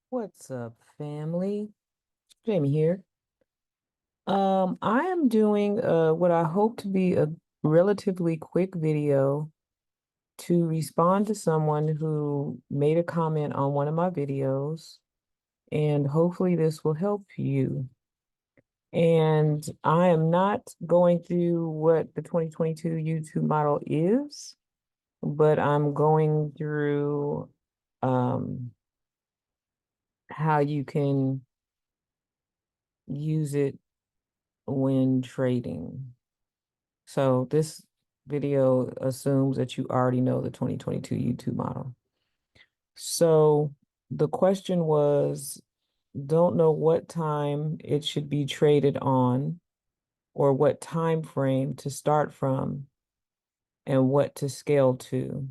What's up, family? Jamie here. I am doing what I hope to be a relatively quick video to respond to someone who made a comment on one of my videos, and hopefully this will help you. And I am not going through what the 2022 YouTube model is, but I'm going through um, how you can use it when trading. So this video assumes that you already know the 2022 YouTube model. So the question was, don't know what time it should be traded on or what time frame to start from and what to scale to.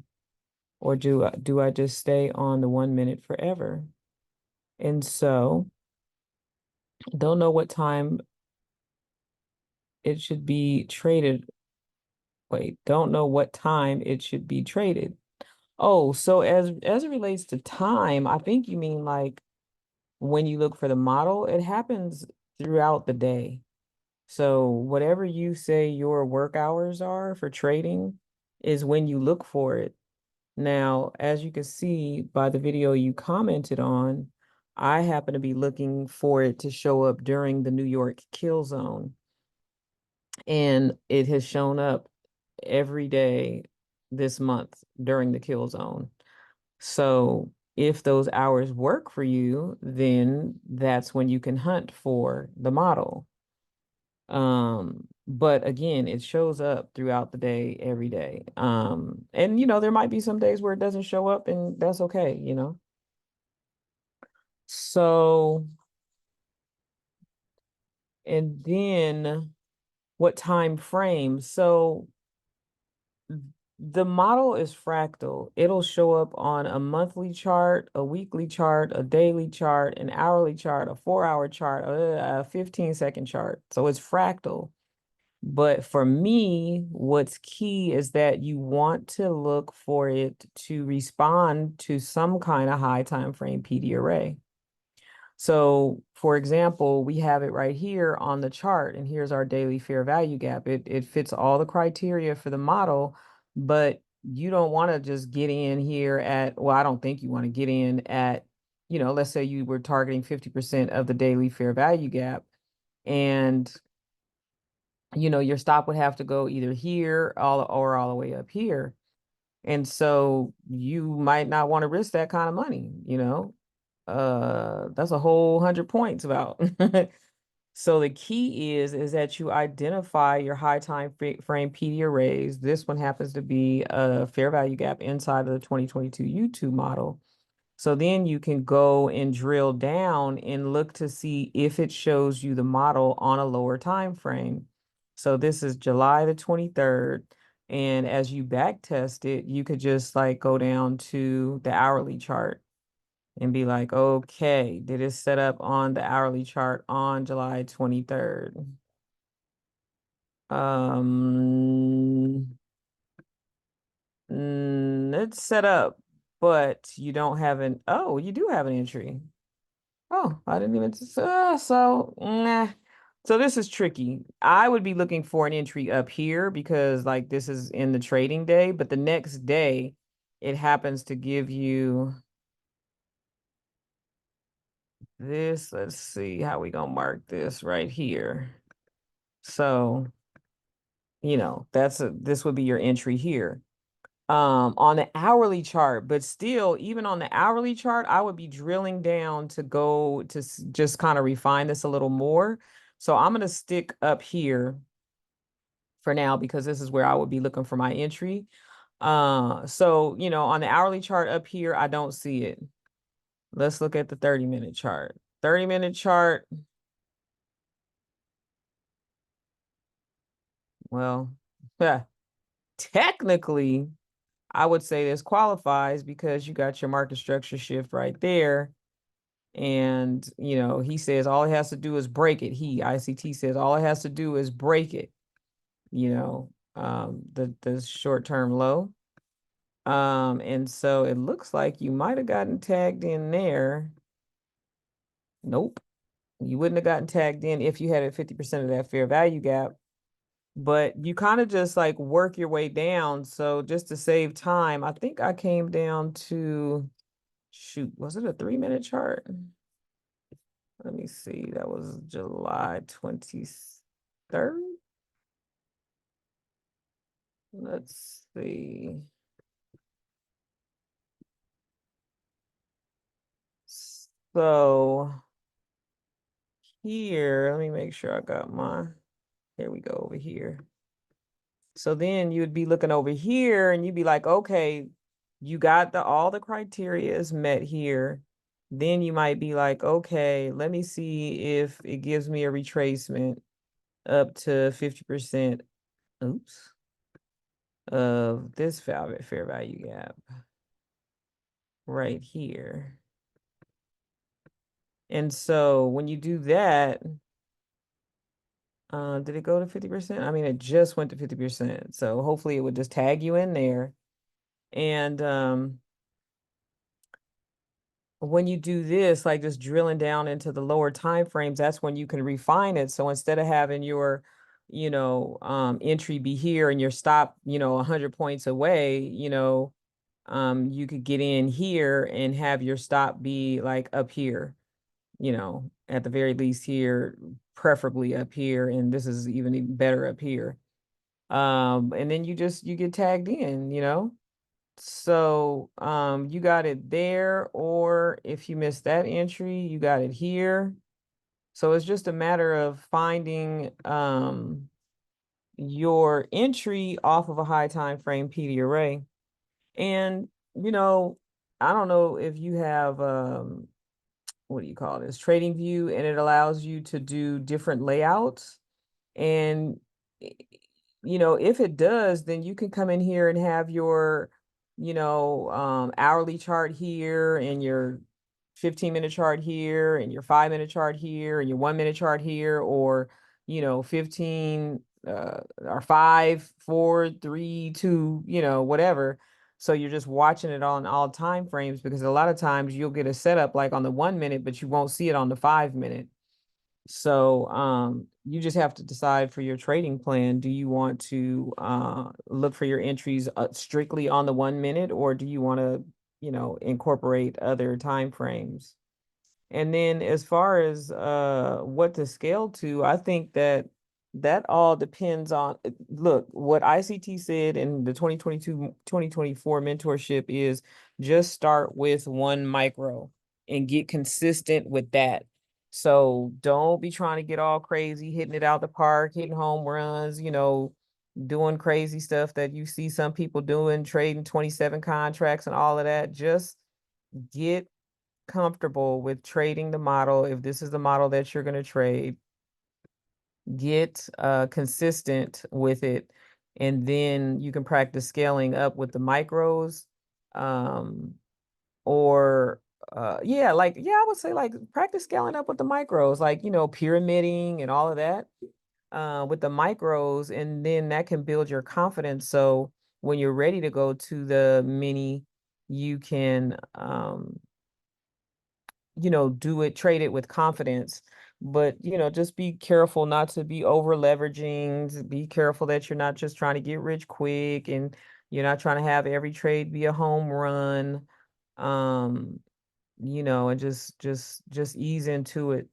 Or do I just stay on the 1 minute forever? And so don't know what time it should be traded. Wait, don't know what time it should be traded. Oh, so as it relates to time, I think you mean like when you look for the model, it happens throughout the day. So whatever you say your work hours are for trading is when you look for it. Now, as you can see by the video you commented on, I happen to be looking for it to show up during the New York kill zone, and it has shown up every day this month during the kill zone. So if those hours work for you, then that's when you can hunt for the model. But again, it shows up throughout the day, every day. And there might be some days where it doesn't show up, and that's okay. So, and then what time frame? So the model is fractal. It'll show up on a monthly chart, a weekly chart, a daily chart, an hourly chart, a 4-hour chart, a 15-second chart. So it's fractal. But for me, what's key is that you want to look for it to respond to some kind of high time frame PD array. So, for example, we have it right here on the chart, and here's our daily fair value gap. It fits all the criteria for the model, but you don't want to just get in here at, well, I don't think you want to get in at, let's say you were targeting 50% of the daily fair value gap, and your stop would have to go either here all the way up here. And so you might not want to risk that kind of money. That's a whole 100 points about. So the key is that you identify your high time frame PD arrays. This one happens to be a fair value gap inside of the 2022 YouTube model. So then you can go and drill down and look to see if it shows you the model on a lower time frame. So this is July the 23rd. And as you back test it, you could just like go down to the hourly chart and be like, okay, did it set up on the hourly chart on July 23rd? Um, it's set up, but you don't have oh, you do have an entry. Oh, I didn't even, so, nah. So this is tricky. I would be looking for an entry up here because like this is in the trading day, but the next day it happens to give you this. Let's see how we gonna mark this right here. So, this would be your entry here. On the hourly chart, but still, even on the hourly chart, I would be drilling down to go to just kind of refine this a little more. So I'm going to stick up here for now because this is where I would be looking for my entry. So, on the hourly chart up here, I don't see it. Let's look at the 30-minute chart. 30-minute chart, well, technically, I would say this qualifies because you got your market structure shift right there. And, he says all it has to do is break it. ICT says all it has to do is break it, the short-term low. And so it looks like you might have gotten tagged in there. Nope. You wouldn't have gotten tagged in if you had a 50% of that fair value gap. But you kind of just like work your way down. So just to save time, I think I came down to, shoot, was it a 3-minute chart? Let me see. That was July 23rd. Let's see. So here, let me make sure I got my, here we go over here. So then you would be looking over here and you'd be like, okay, you got all the criteria is met here. Then you might be like, okay, let me see if it gives me a retracement up to 50%, oops, of this fair value gap right here. And so when you do that, did it go to 50%? I mean, it just went to 50%. So hopefully it would just tag you in there. And when you do this, like just drilling down into the lower time frames, that's when you can refine it. So instead of having your, entry be here and your stop, 100 points away, you could get in here and have your stop be like up here, at the very least here, preferably up here. And this is even better up here. And then you get tagged in. So you got it there, or if you missed that entry, you got it here. So it's just a matter of finding your entry off of a high time frame PD array. And I don't know if you have what do you call this? Trading View, and it allows you to do different layouts. And if it does, then you can come in here and have your, hourly chart here and your 15-minute chart here and your 5-minute chart here and your 1-minute chart here, or 15 or 5, 4, 3, 2, whatever. So you're just watching it on all time frames, because a lot of times you'll get a setup like on the 1 minute, but you won't see it on the 5 minute. So you just have to decide for your trading plan. Do you want to look for your entries strictly on the 1 minute, or do you want to, incorporate other time frames? And then as far as what to scale to, I think that all depends on, look, what ICT said in the 2022-2024 mentorship is just start with 1 micro and get consistent with that. So don't be trying to get all crazy, hitting it out the park, hitting home runs, doing crazy stuff that you see some people doing, trading 27 contracts and all of that. Just get comfortable with trading the model. If this is the model that you're going to trade, get consistent with it, and then you can practice scaling up with the micros. Or yeah, I would say like practice scaling up with the micros, like pyramiding and all of that with the micros, and then that can build your confidence. So when you're ready to go to the mini, you can trade it with confidence. But, just be careful not to be over leveraging. Be careful that you're not just trying to get rich quick, and you're not trying to have every trade be a home run. And just ease into it.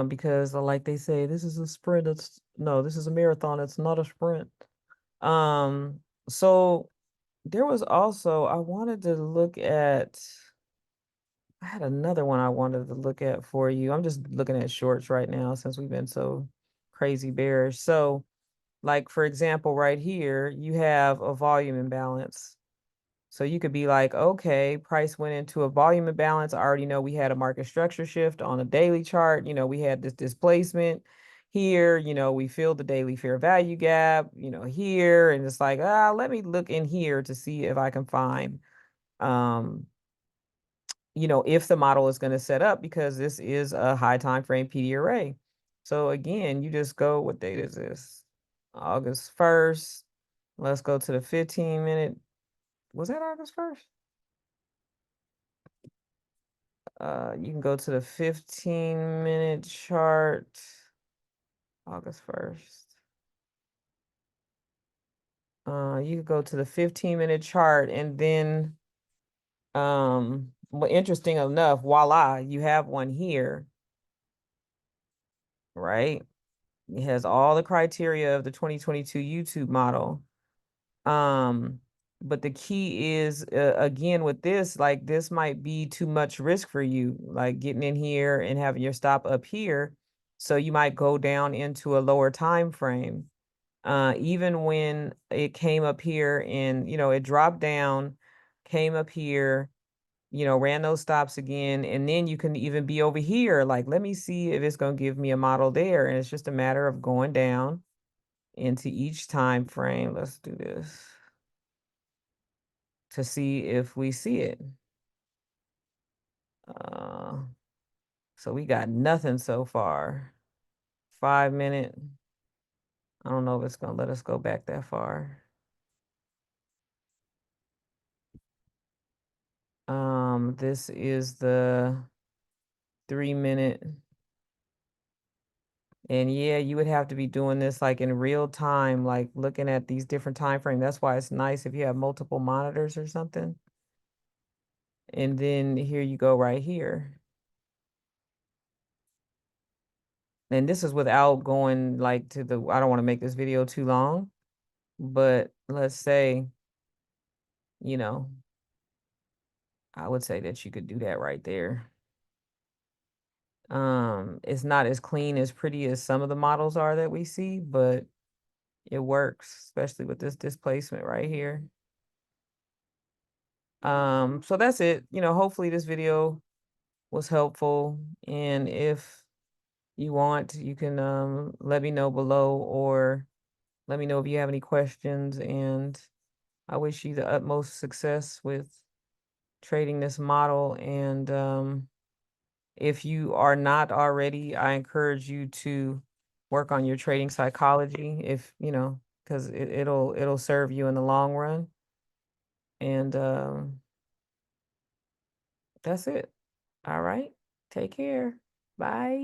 Because like they say, this is a sprint. This is a marathon. It's not a sprint. So there was also, I wanted to look at, I had another one I wanted to look at for you. I'm just looking at shorts right now since we've been so crazy bearish. So, like, for example, right here, you have a volume imbalance. So you could be like, okay, price went into a volume imbalance. I already know we had a market structure shift on a daily chart. We had this displacement here. We filled the daily fair value gap, here. And it's like, let me look in here to see if I can find um if the model is going to set up, because this is a high time frame PD array. So again, you just go, what date is this? August 1st. Let's go to the 15-minute. Was that August 1st? You can go to the 15-minute chart, August 1st. You could go to the 15-minute chart and then, well, interesting enough, voila, you have one here, right? It has all the criteria of the 2022 YouTube model. Um, but the key is, again, with this, like this might be too much risk for you, like getting in here and having your stop up here. So you might go down into a lower time frame. Even when it came up here and, it dropped down, came up here, ran those stops again, and then you can even be over here, like, let me see if it's going to give me a model there. And it's just a matter of going down into each time frame. Let's do this to see if we see it. Uh, so we got nothing so far. 5 minute. I don't know if it's going to let us go back that far. This is the 3 minute. And yeah, you would have to be doing this like in real time, like looking at these different time frames. That's why it's nice if you have multiple monitors or something. And then here you go right here. And this is without going like to the, I don't want to make this video too long, but let's say, you know, I would say that you could do that right there. It's not as clean, as pretty as some of the models are that we see, but it works, especially with this displacement right here. So that's it. Hopefully this video was helpful. And if you want, you can let me know below, or let me know if you have any questions. And I wish you the utmost success with trading this model. And if you are not already, I encourage you to work on your trading psychology, if because it'll serve you in the long run. And that's it. All right. Take care. Bye.